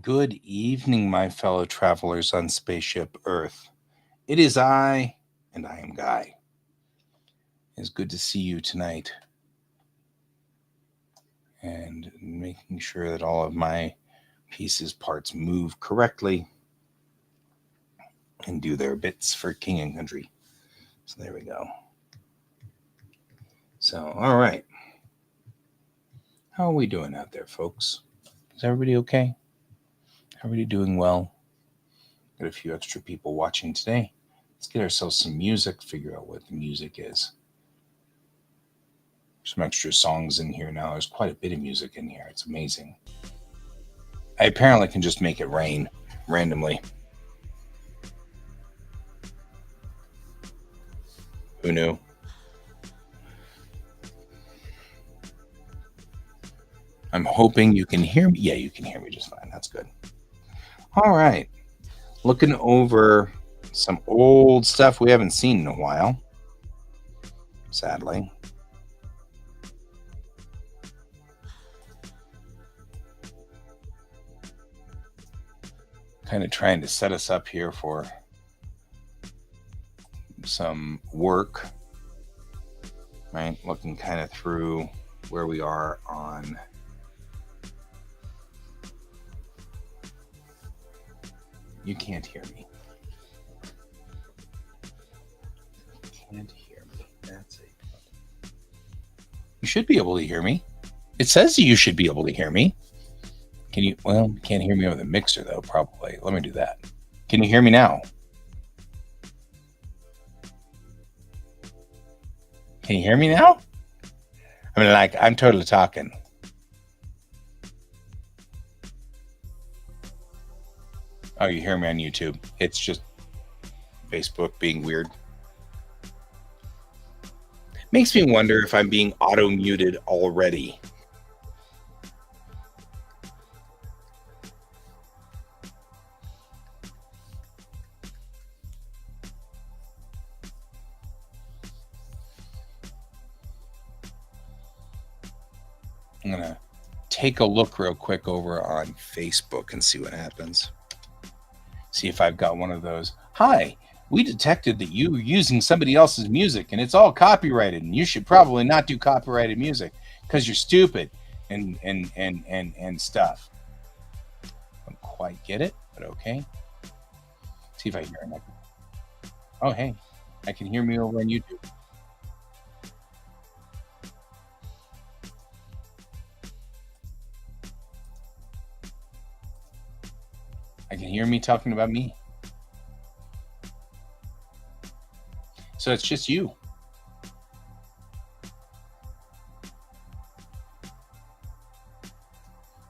Good evening, my fellow travelers on Spaceship Earth. It is I, and I am Guy. It's good to see you tonight. And making sure that all of my parts move correctly and do their bits for King and Country. So there we go. So, all right. How are we doing out there, folks? Is everybody okay? Everybody doing well? Got a few extra people watching today. Let's get ourselves some music, figure out what the music is. Some extra songs in here now. There's quite a bit of music in here. It's amazing. I apparently can just make it rain randomly. Who knew? I'm hoping you can hear me. Yeah, you can hear me just fine. That's good. All right. Looking over some old stuff we haven't seen in a while, sadly. Kind of trying to set us up here for some work, right? Looking kind of through where we are on you can't hear me. Can't hear me. That's it. You should be able to hear me. It says you should be able to hear me. Can you? Well, you can't hear me over the mixer though, probably. Let me do that. Can you hear me now? Can you hear me now? I mean, like, I'm totally talking. Oh, you hear me on YouTube. It's just Facebook being weird. Makes me wonder if I'm being auto-muted already. I'm going to take a look real quick over on Facebook and see what happens. See if I've got one of those. Hi, we detected that you were using somebody else's music and it's all copyrighted and you should probably not do copyrighted music because you're stupid and stuff. I don't quite get it, but okay. See if I hear it. Oh, hey, I can hear me over on YouTube. I can hear me talking about me. So it's just you.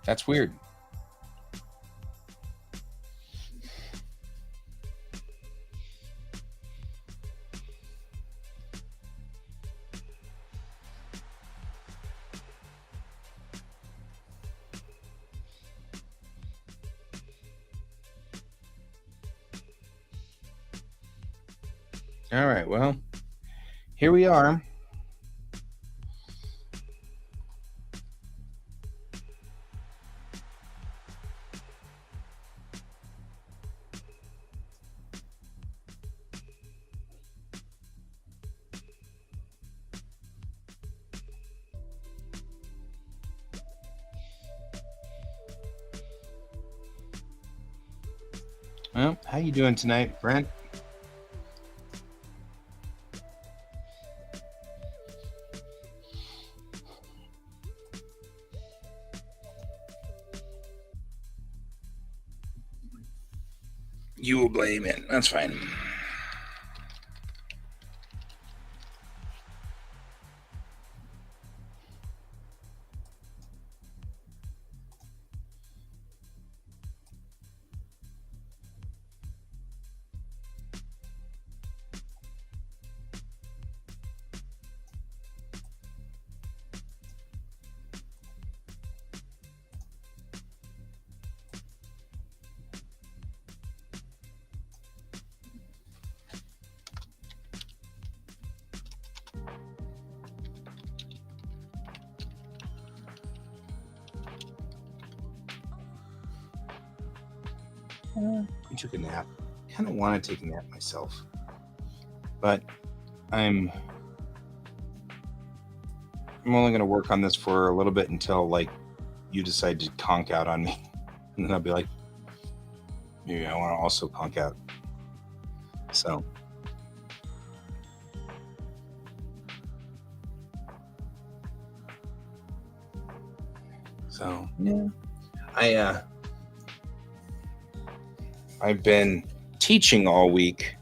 That's weird. All right, well, here we are. Well, how you doing tonight, Brent? You will blame it. That's fine. I took a nap. I kind of want to take a nap myself, but I'm only going to work on this for a little bit until like you decide to conk out on me, and then I'll be like, maybe I want to also conk out. So yeah, I've been teaching all week,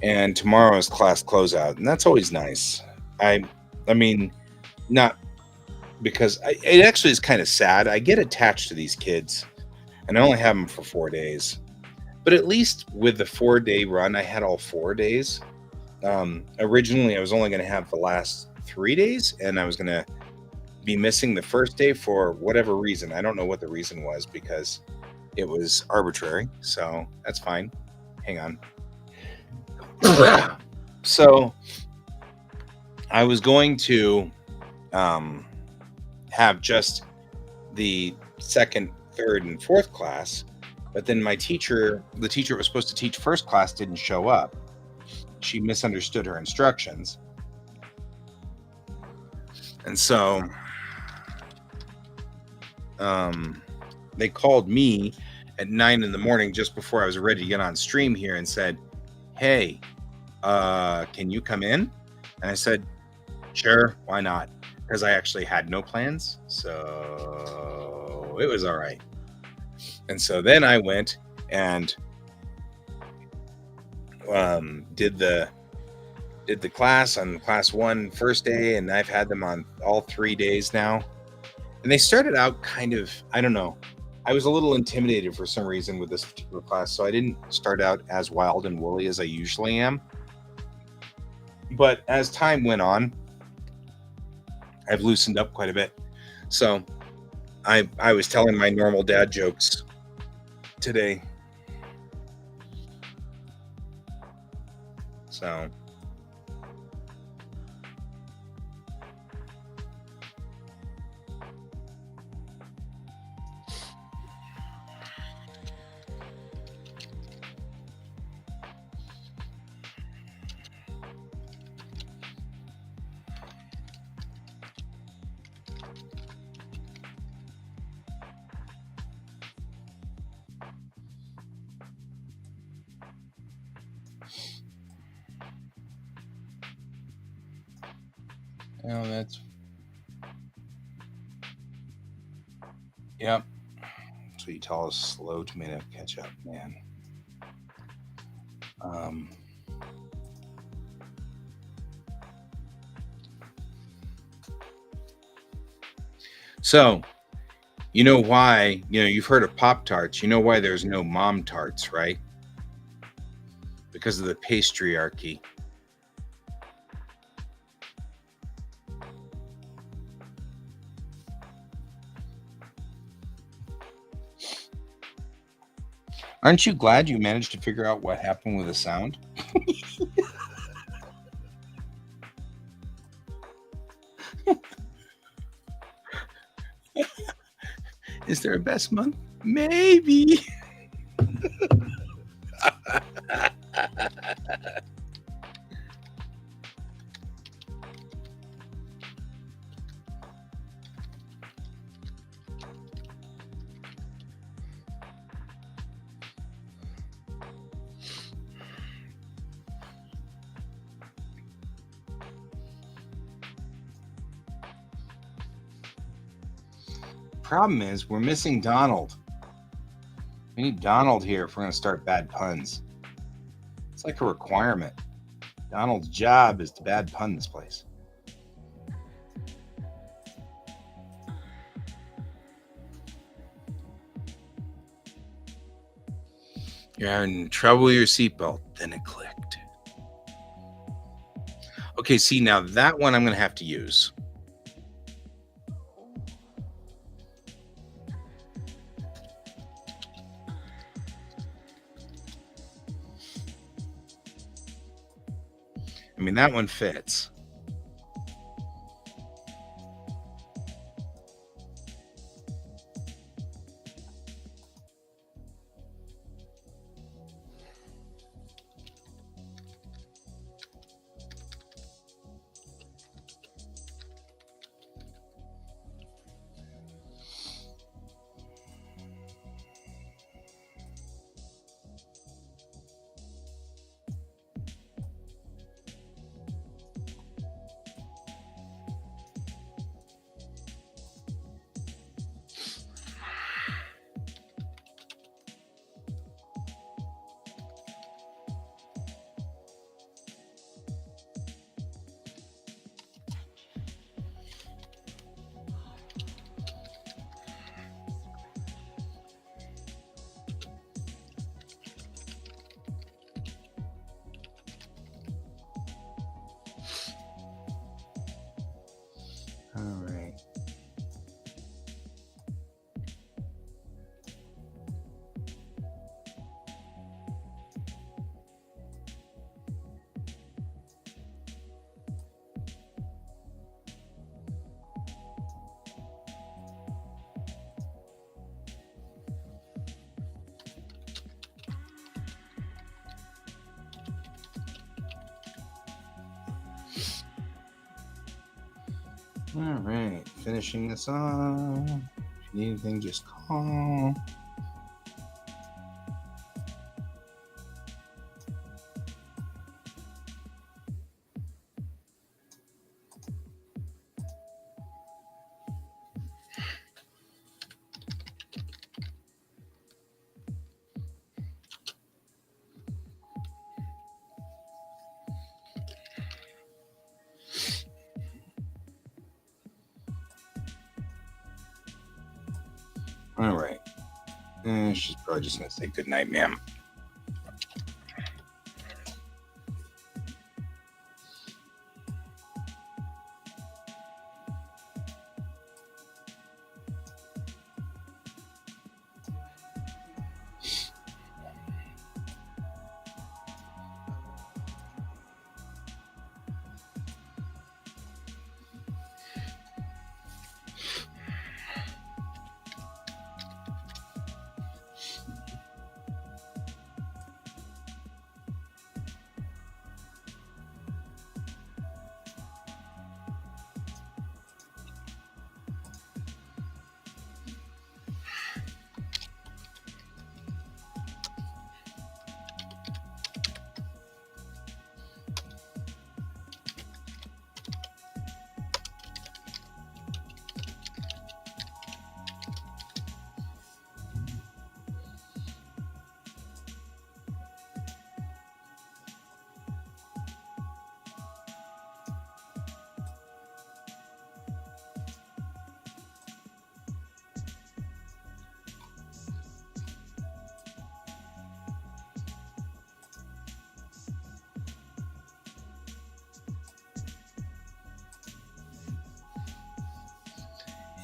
and tomorrow is class closeout, and that's always nice. I mean, not because it actually is kind of sad. I get attached to these kids, and I only have them for 4 days. But at least with the 4-day run, I had all 4 days. Originally, I was only going to have the last 3 days, and I was going to be missing the first day for whatever reason. I don't know what the reason was because it was arbitrary. So that's fine. Hang on. So I was going to have just the second, third, and fourth class, but then the teacher that was supposed to teach first class didn't show up. She misunderstood her instructions, and so they called me at 9 a.m. just before I was ready to get on stream here and said, "Hey, can you come in?" And I said, "Sure, why not?" Because I actually had no plans, so it was all right. And so then I went and did the class on class 1 first day, and I've had them on all 3 days now. And they started out kind of, I don't know, I was a little intimidated for some reason with this particular class, so I didn't start out as wild and woolly as I usually am. But as time went on, I've loosened up quite a bit. So I was telling my normal dad jokes today. So oh, that's yep. So you tell us slow tomato ketchup, man. So you know why? You've heard of Pop-Tarts. You know why there's no Mom Tarts, right? Because of the patriarchy. Aren't you glad you managed to figure out what happened with the sound? Is there a best month? Maybe. problem is we're missing Donald. We need Donald here if we're going to start bad puns. It's like a requirement. Donald's job is to bad pun this place. You're having trouble with your seatbelt. Then it clicked. Okay, see, now that one I'm going to have to use. I mean, that one fits. All right. All right, finishing this off. If you need anything, just call. All right. She's probably just going to say good night, ma'am.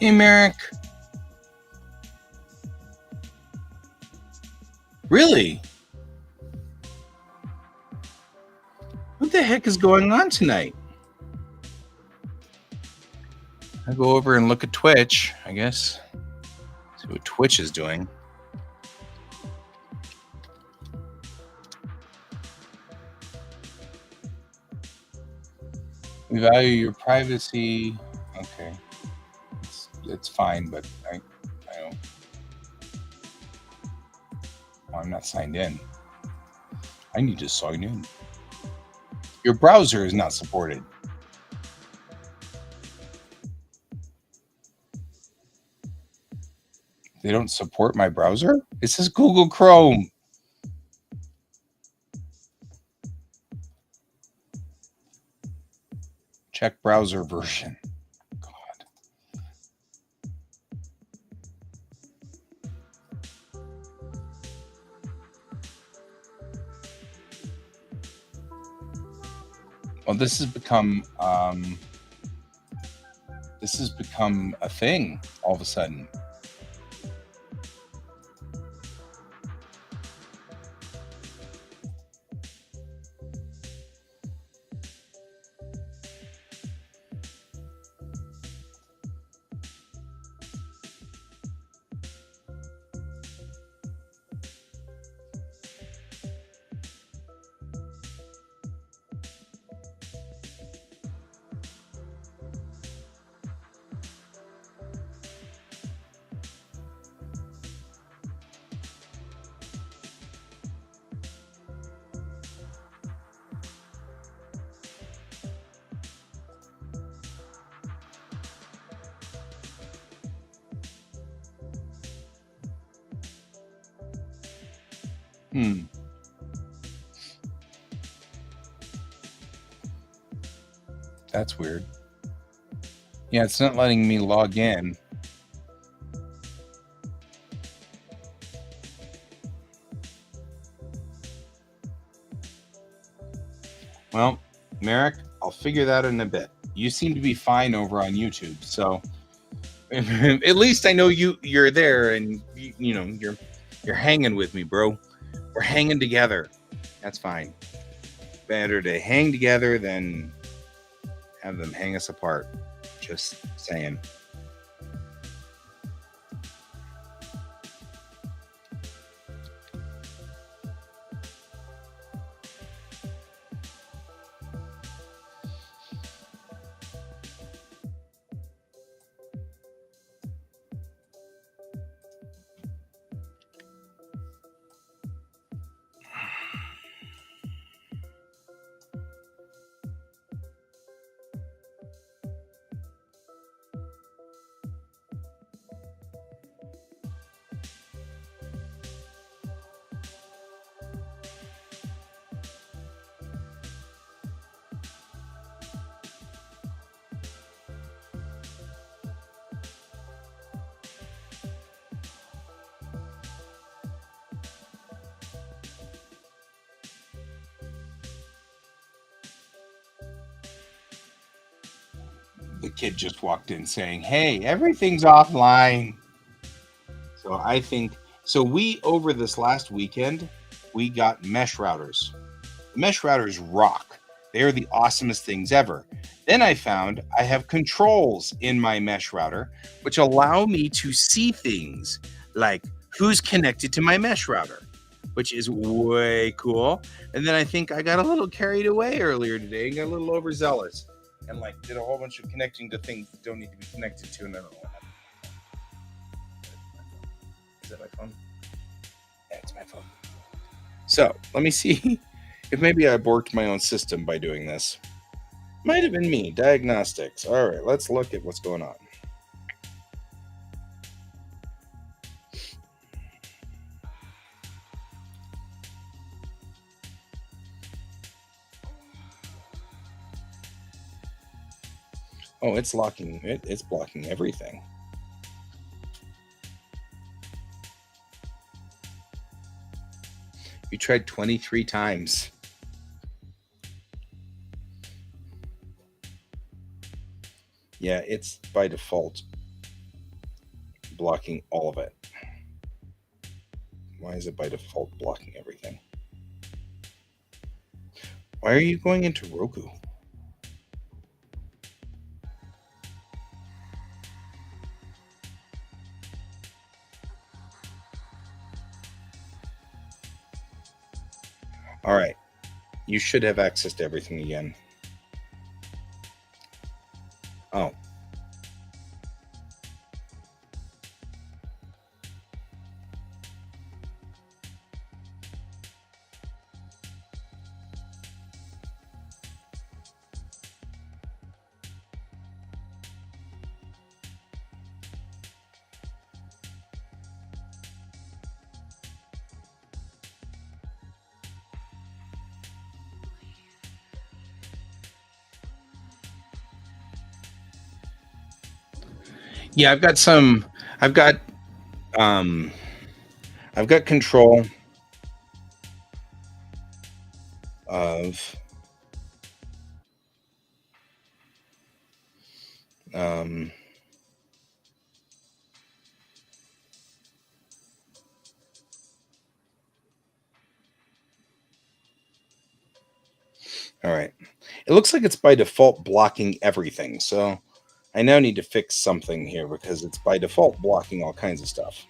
Hey, Merrick. Really? What the heck is going on tonight? I'll go over and look at Twitch, I guess. See what Twitch is doing. We value your privacy. Okay. It's fine, but I don't. Well, I'm not signed in. I need to sign in. Your browser is not supported. They don't support my browser? It says Google Chrome. Check browser version. God. Well, this has become a thing all of a sudden. That's weird. Yeah, it's not letting me log in. Well, Merrick, I'll figure that in a bit. You seem to be fine over on YouTube, so at least I know you're there, and you're hanging with me, bro. We're hanging together. That's fine. Better to hang together than have them hang us apart. Just saying. The kid just walked in saying, "Hey, everything's offline." So I think we over this last weekend, we got mesh routers. The mesh routers rock. They're the awesomest things ever. Then I found I have controls in my mesh router which allow me to see things like who's connected to my mesh router, which is way cool. And then I think I got a little carried away earlier today and got a little overzealous and did a whole bunch of connecting to things that don't need to be connected to, and I don't know what happened. Is that my phone? Yeah, it's my phone. So let me see if maybe I borked my own system by doing this. Might have been me. Diagnostics. All right, let's look at what's going on. Oh, it's locking it. It's blocking everything. You tried 23 times. Yeah, it's by default blocking all of it. Why is it by default blocking everything? Why are you going into Roku? All right. You should have access to everything again. Oh. Yeah, I've got some. I've got um, I've got control of um, all right. It looks like it's by default blocking everything. So I now need to fix something here because it's by default blocking all kinds of stuff.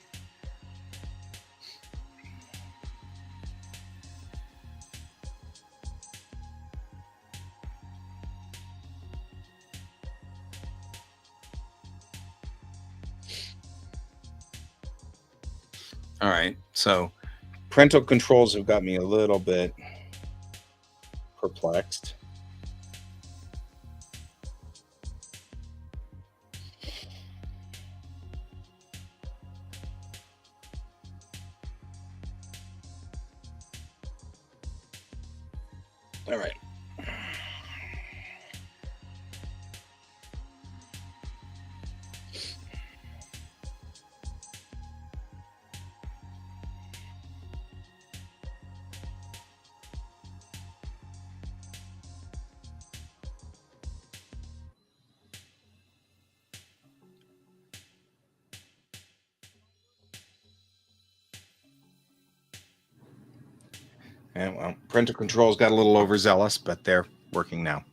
All right. So parental controls have got me a little bit perplexed. All right. And well, parental controls got a little overzealous, but they're working now.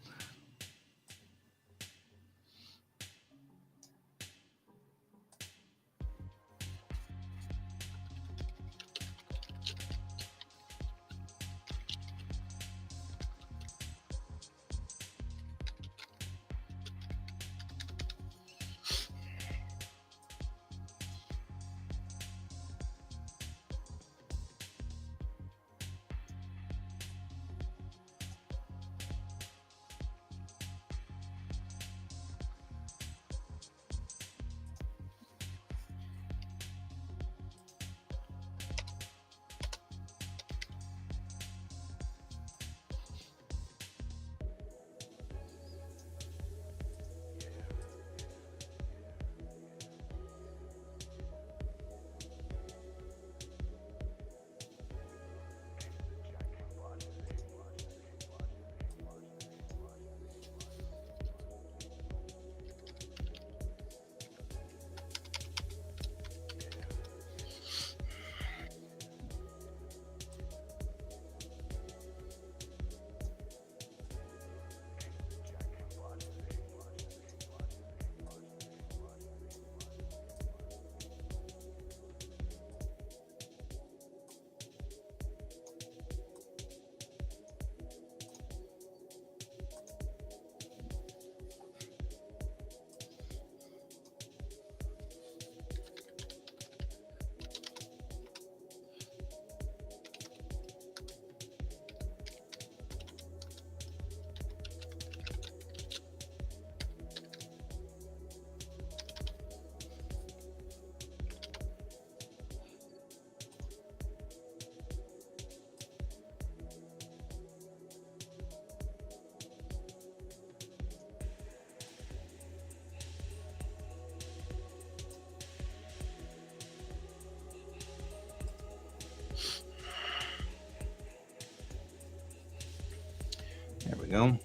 There we go.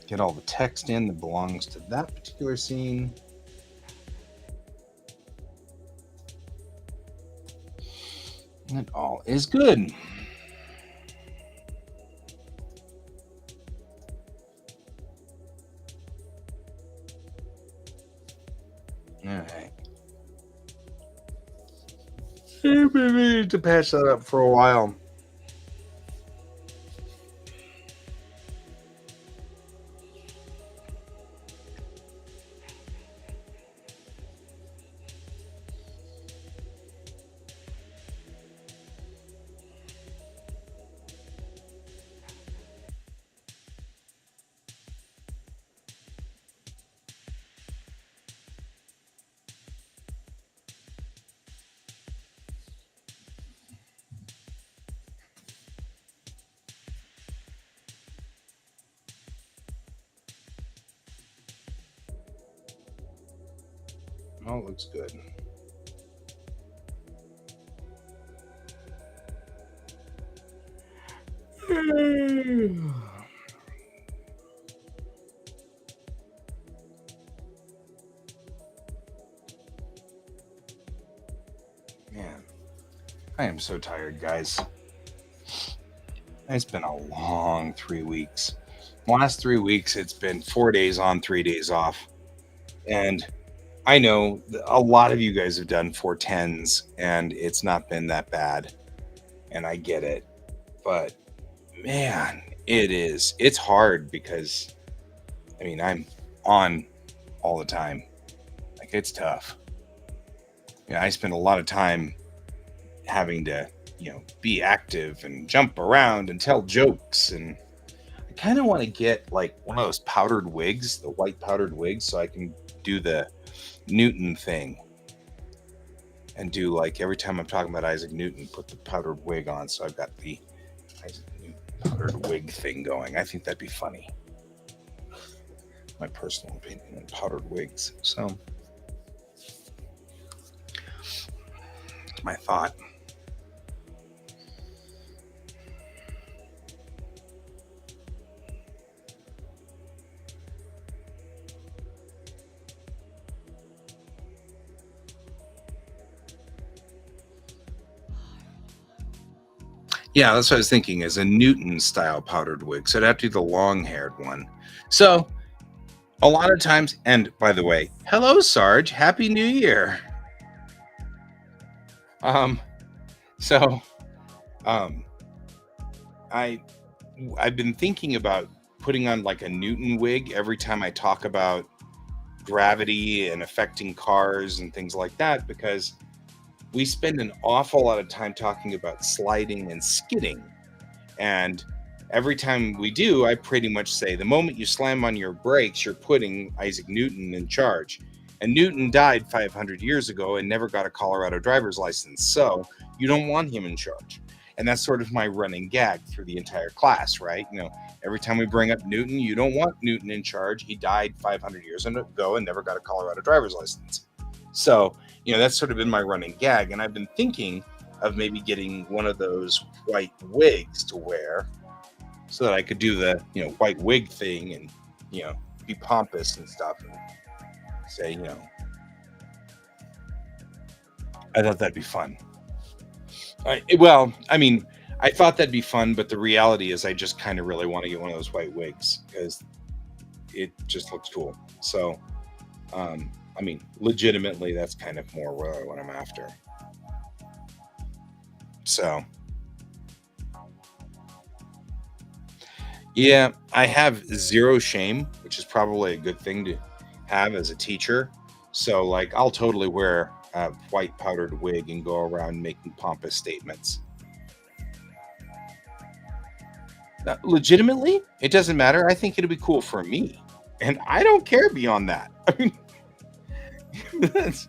Get all the text in that belongs to that particular scene. And all is good. All right. I've been meaning to patch that up for a while. Oh, it looks good. Man, I am so tired, guys. It's been a long 3 weeks. Last 3 weeks, it's been 4 days on, 3 days off. And I know a lot of you guys have done 410s, and it's not been that bad. And I get it. But man, it's hard because, I mean, I'm on all the time. Like, it's tough. Yeah, I spend a lot of time having to, be active and jump around and tell jokes. And I kind of want to get like one of those powdered wigs, the white powdered wigs, so I can do the Newton thing and do like every time I'm talking about Isaac Newton, put the powdered wig on. So I've got the Isaac Newton powdered wig thing going. I think that'd be funny. My personal opinion on powdered wigs. So, my thought. Yeah, that's what I was thinking, is a Newton style powdered wig. So I'd have to do the long haired one. So a lot of times, and by the way, hello Sarge, Happy New Year. Um, so um I I've been thinking about putting on like a Newton wig every time I talk about gravity and affecting cars and things like that, because we spend an awful lot of time talking about sliding and skidding. And every time we do, I pretty much say the moment you slam on your brakes, you're putting Isaac Newton in charge. And Newton died 500 years ago and never got a Colorado driver's license. So you don't want him in charge. And that's sort of my running gag through the entire class, right? Every time we bring up Newton, you don't want Newton in charge. He died 500 years ago and never got a Colorado driver's license. So, that's sort of been my running gag. And I've been thinking of maybe getting one of those white wigs to wear so that I could do the, white wig thing and, be pompous and stuff and say, I thought that'd be fun. I thought that'd be fun, but the reality is I just kind of really want to get one of those white wigs because it just looks cool. So, legitimately, that's kind of more what I'm after. So, yeah, I have zero shame, which is probably a good thing to have as a teacher. So, like, I'll totally wear a white powdered wig and go around making pompous statements. Legitimately, it doesn't matter. I think it'll be cool for me, and I don't care beyond that. I mean, that's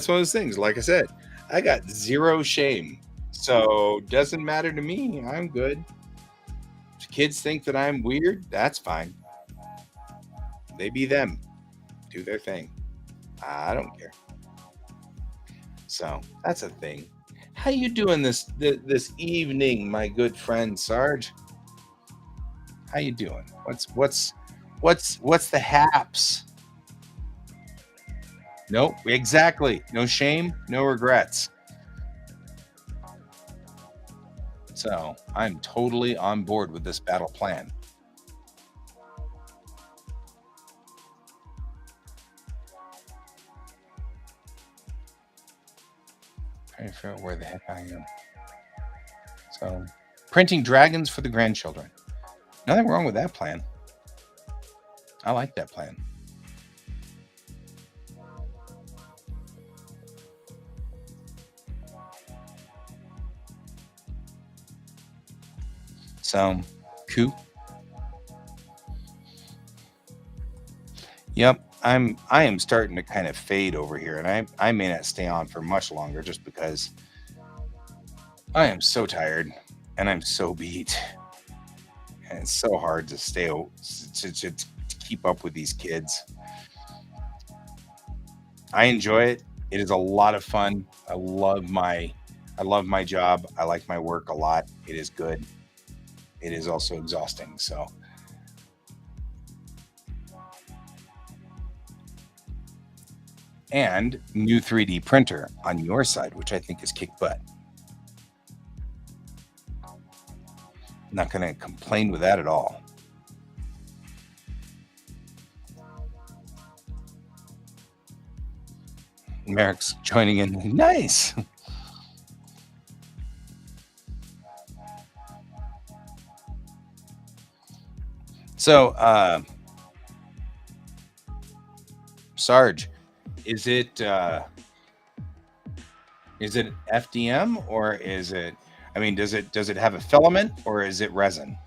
one of those things. Like I said, I got zero shame, so doesn't matter to me. I'm good. If kids think that I'm weird, that's fine. They be them. Do their thing. I don't care. So that's a thing. How you doing this evening, my good friend Sarge? How you doing? What's the haps? Nope, exactly. No shame, no regrets. So I'm totally on board with this battle plan. Trying to figure out where the heck I am. So, printing dragons for the grandchildren. Nothing wrong with that plan. I like that plan. So, cool. Yep, I am starting to kind of fade over here, and I may not stay on for much longer just because I am so tired and I'm so beat, and it's so hard to to keep up with these kids. I enjoy it. It is a lot of fun. I love my job. I like my work a lot. It is good. It is also exhausting. So, and new 3D printer on your side, which I think is kick butt. Not going to complain with that at all. Merrick's joining in. Nice. So, Sarge, is it FDM or is it? I mean, does it have a filament or is it resin?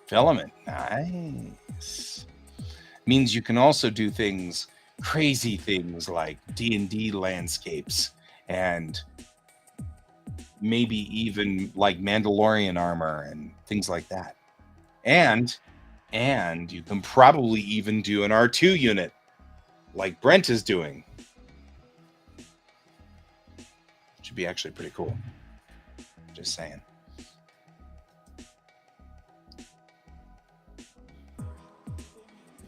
Filament, nice. Means you can also do things, crazy things like D&D landscapes and maybe even like Mandalorian armor and things like that. And you can probably even do an R2 unit like Brent is doing. Should be actually pretty cool. Just saying.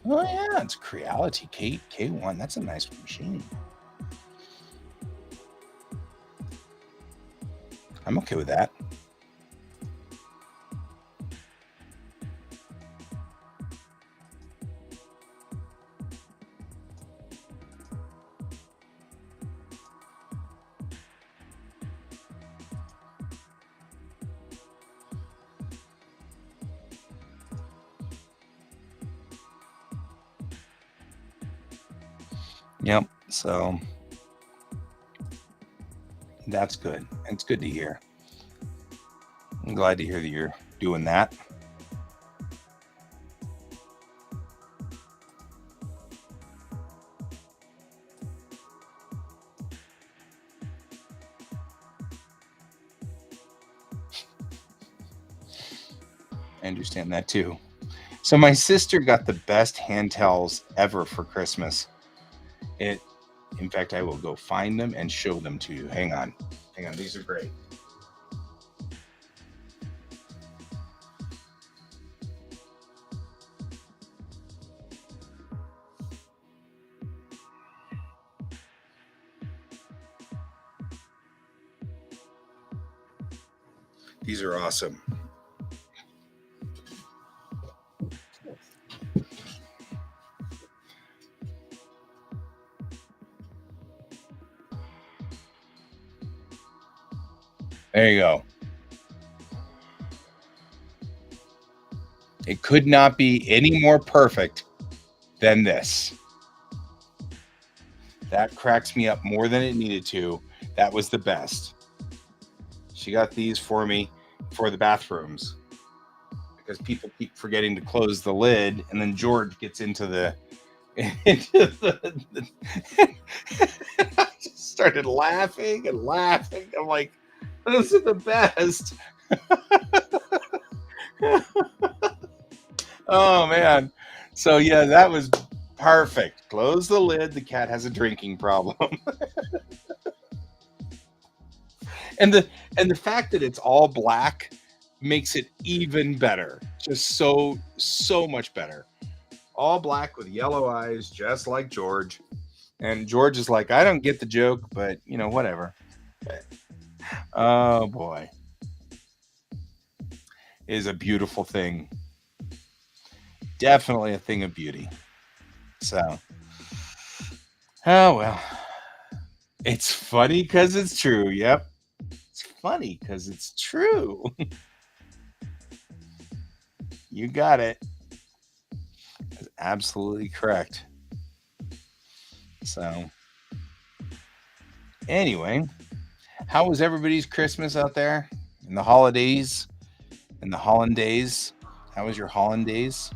Oh yeah, it's Creality K1. That's a nice machine. I'm okay with that. Yep. So that's good. It's good to hear. I'm glad to hear that you're doing that. I understand that too. So my sister got the best handhelds ever for Christmas. In fact, I will go find them and show them to you. Hang on. These are great. These are awesome. There you go. It could not be any more perfect than this. That cracks me up more than it needed to. That was the best. She got these for me for the bathrooms because people keep forgetting to close the lid, and then George gets into the I just started laughing and laughing. I'm like, those are the best. Oh man. So yeah, that was perfect. Close the lid. The cat has a drinking problem. and the fact that it's all black makes it even better. Just so much better. All black with yellow eyes, just like George. And George is like, I don't get the joke, but whatever. Oh boy. It is a beautiful thing. Definitely a thing of beauty. So, oh well. It's funny because it's true. Yep. It's funny because it's true. You got it. That's absolutely correct. So, anyway, how was everybody's Christmas out there? In the holidays? In the hollandaise? How was your hollandaise?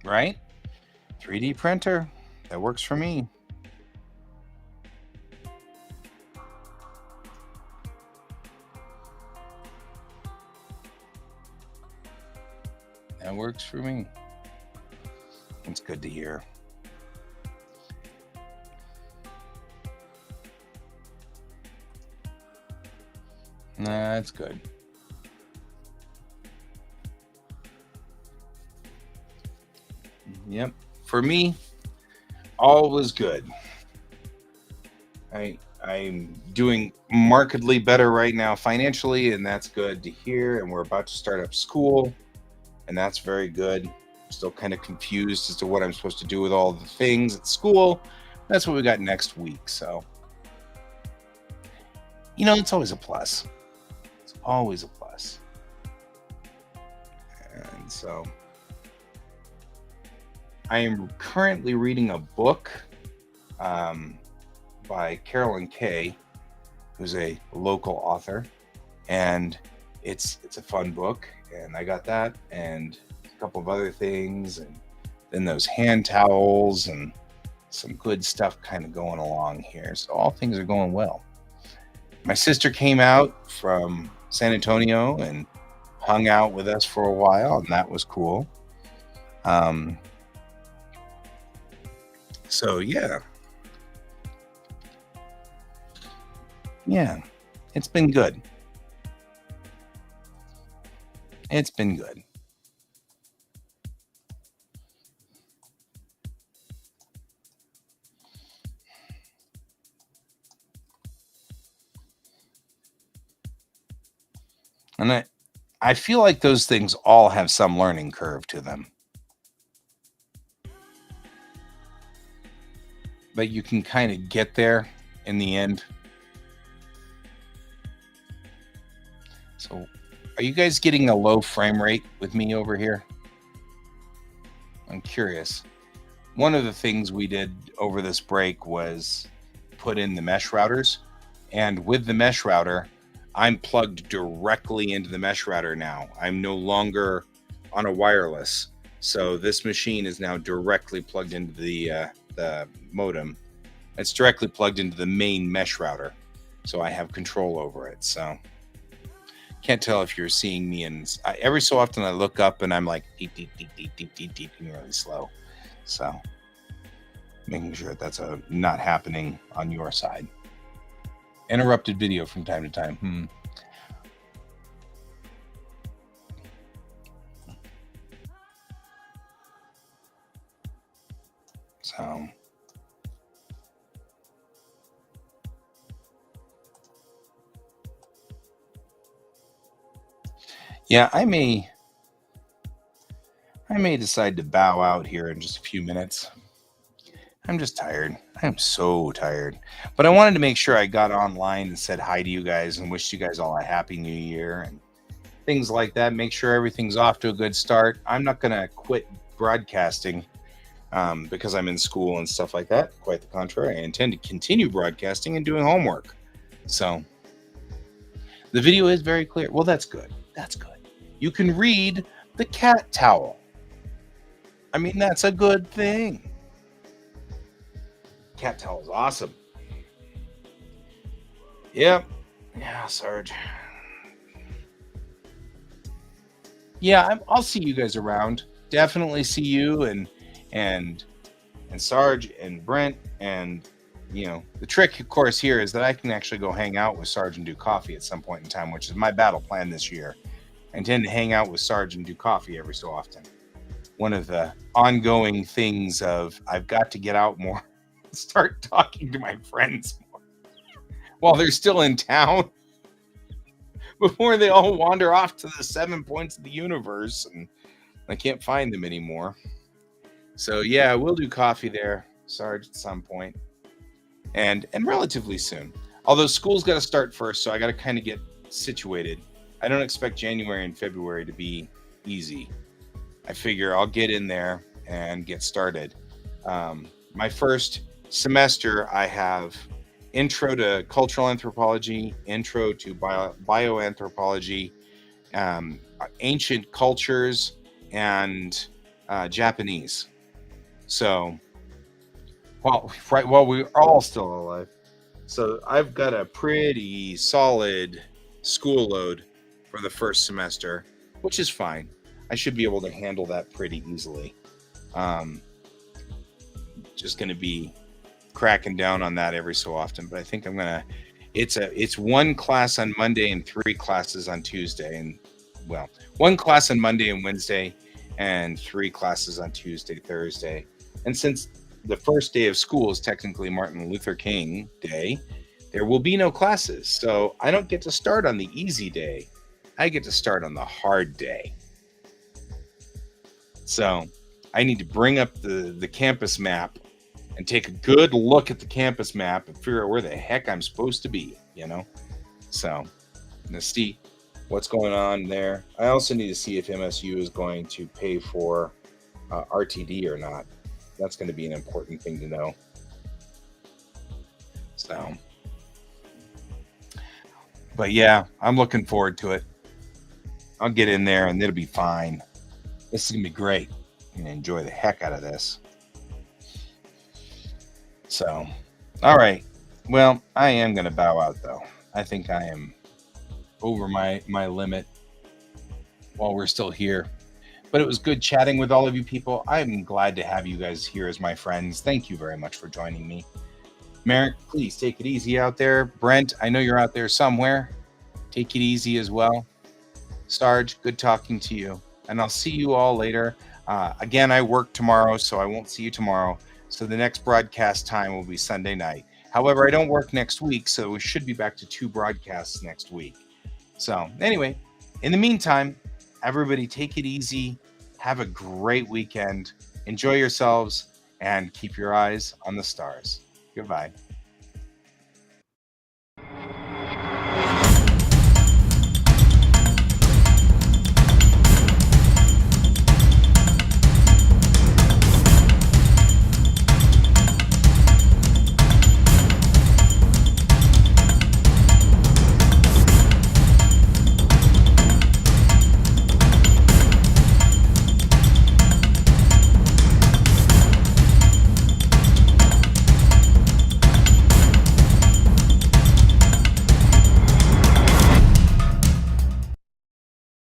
right? 3D printer, that works for me. That works for me. It's good to hear. Nah, that's good. Yep. For me, all was good. I'm doing markedly better right now financially, and that's good to hear. And we're about to start up school, and that's very good. Still kind of confused as to what I'm supposed to do with all the things at school. That's what we got next week. So, it's always a plus. It's always a plus. And so, I am currently reading a book by Carolyn Kay, who's a local author, and it's a fun book. And I got that, and a couple of other things, and then those hand towels, and some good stuff kind of going along here. So all things are going well. My sister came out from San Antonio and hung out with us for a while, and that was cool. So yeah, it's been good. It's been good. And I feel like those things all have some learning curve to them. But you can kind of get there in the end. So, are you guys getting a low frame rate with me over here? I'm curious. One of the things we did over this break was put in the mesh routers. And with the mesh router, I'm plugged directly into the mesh router now. I'm no longer on a wireless. So this machine is now directly plugged into the modem. It's directly plugged into the main mesh router. So I have control over it. So can't tell if you're seeing me. And every so often I look up and I'm like, deep, really slow. So making sure that's not happening on your side. Interrupted video from time to time. So yeah, I may decide to bow out here in just a few minutes. I'm just tired. I'm so tired. But I wanted to make sure I got online and said hi to you guys and wished you guys all a happy new year and things like that. Make sure everything's off to a good start. I'm not going to quit broadcasting because I'm in school and stuff like that. Quite the contrary. I intend to continue broadcasting and doing homework. So the video is very clear. Well, that's good. That's good. You can read the cat towel. I mean, that's a good thing. Cat towel is awesome. Yep. Yeah, Sarge. Yeah, I'll see you guys around. Definitely see you and Sarge and Brent. And the trick, of course, here is that I can actually go hang out with Sarge and do coffee at some point in time, which is my battle plan this year. I intend to hang out with Sarge and do coffee every so often. One of the ongoing things of I've got to get out more, start talking to my friends more while they're still in town before they all wander off to the 7 points of the universe and I can't find them anymore. So yeah, we'll do coffee there, Sarge, at some point. And relatively soon. Although school's got to start first, so I got to kind of get situated. I don't expect January and February to be easy. I figure I'll get in there and get started. My first semester, I have intro to cultural anthropology, intro to bioanthropology, ancient cultures, and Japanese. So while we're all still alive. So I've got a pretty solid school load for the first semester, which is fine. I should be able to handle that pretty easily. Just going to be cracking down on that every so often, but I think I'm gonna. It's one class on Monday and 3 classes on Tuesday, and well, 1 class on Monday and Wednesday, and 3 classes on Tuesday, Thursday. And since the first day of school is technically Martin Luther King Day, there will be no classes. So I don't get to start on the easy day. I get to start on the hard day. So I need to bring up the campus map and take a good look at the campus map and figure out where the heck I'm supposed to be, So let's see what's going on there. I also need to see if MSU is going to pay for RTD or not. That's going to be an important thing to know. So, but yeah, I'm looking forward to it. I'll get in there and it'll be fine. This is going to be great. I'm going to enjoy the heck out of this. So, all right. Well, I am going to bow out, though. I think I am over my limit while we're still here. But it was good chatting with all of you people. I'm glad to have you guys here as my friends. Thank you very much for joining me. Merrick, please take it easy out there. Brent, I know you're out there somewhere. Take it easy as well. Sarge, good talking to you. And I'll see you all later. Again, I work tomorrow, so I won't see you tomorrow. So the next broadcast time will be Sunday night. However, I don't work next week, so we should be back to 2 broadcasts next week. So anyway, in the meantime, everybody take it easy. Have a great weekend. Enjoy yourselves and keep your eyes on the stars. Goodbye.